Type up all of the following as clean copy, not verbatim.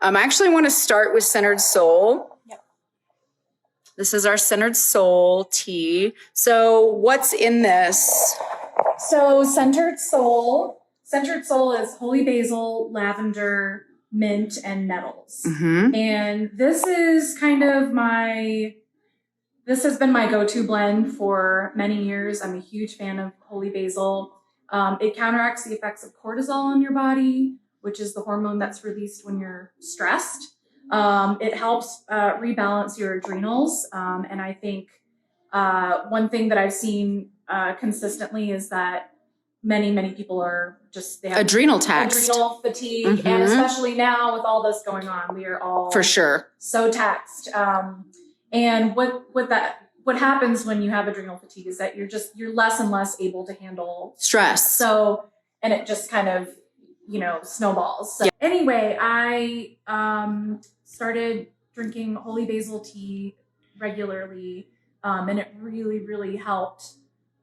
I actually want to start with Centered Soul. Yep. This is our Centered Soul tea. So what's in this? So Centered Soul is holy basil, lavender, mint, and nettles. Mm-hmm. And this has been my go-to blend for many years. I'm a huge fan of holy basil. It counteracts the effects of cortisol in your body, which is the hormone that's released when you're stressed. It helps rebalance your adrenals. And I think one thing that I've seen consistently is that many people they have adrenal taxed, adrenal fatigue, and especially now with all this going on, we are all for sure so taxed. And what happens when you have adrenal fatigue is that you're less and less able to handle stress. So, and it just kind of, snowballs. So anyway, I started drinking holy basil tea regularly, and it really, really helped,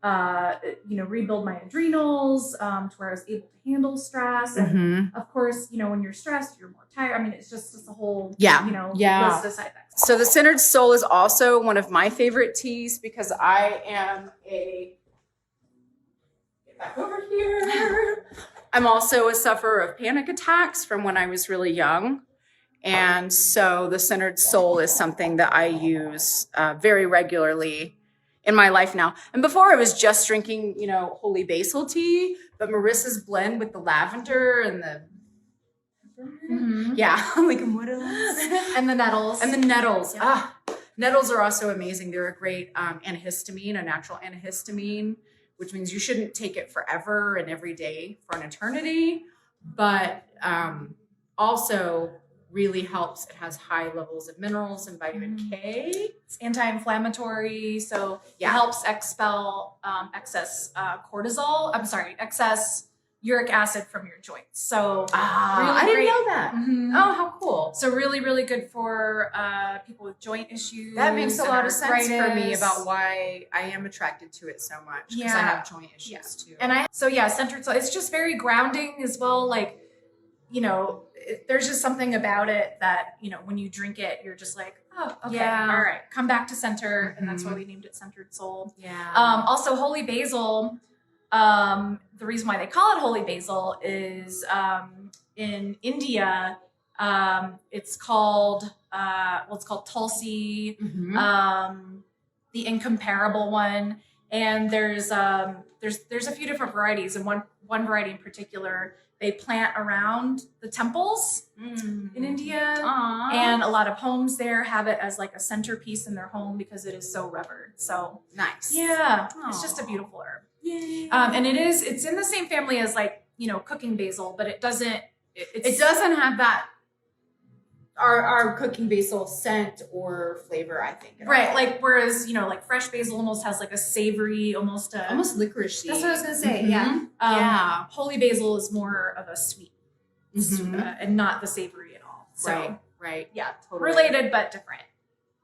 rebuild my adrenals to where I was able to handle stress. And of course, when you're stressed, you're more tired. I mean, it's just a whole, list of side effects. So the Centered Soul is also one of my favorite teas because I am get back over here. I'm also a sufferer of panic attacks from when I was really young. And so the Centered Soul is something that I use very regularly in my life now. And before I was just drinking, holy basil tea, but Marissa's blend with the lavender and the I'm like, what else? And the nettles. Yeah. Nettles are also amazing. They're a great antihistamine, a natural antihistamine, which means you shouldn't take it forever and every day for an eternity, but also really helps. It has high levels of minerals and vitamin K. It's anti-inflammatory, so it helps expel excess uric acid from your joints. So I didn't know that. Oh, how cool. So really, really good for people with joint issues. That makes a lot of sense for me about why I am attracted to it so much, because I have joint issues too. And Centered Soul, it's just very grounding as well. Like, there's just something about it that, when you drink it, you're just like, oh, okay, all right, come back to center. And that's why we named it Centered Soul. Yeah. Also, holy basil, the reason why they call it holy basil is in India, it's called Tulsi, the incomparable one. And there's a few different varieties, and one variety in particular they plant around the temples in India. Aww. And a lot of homes there have it as like a centerpiece in their home because it is so revered. So nice. Yeah. Aww. It's just a beautiful herb. Yay. And it's in the same family as cooking basil, but it doesn't have that our cooking basil scent or flavor, I think. Right. Like, whereas, fresh basil almost has like a savory, almost licorice-y. That's what I was going to say. Yeah. Holy basil is more of a sweet and not the savory at all. So, right. Yeah. Totally. Related, but different.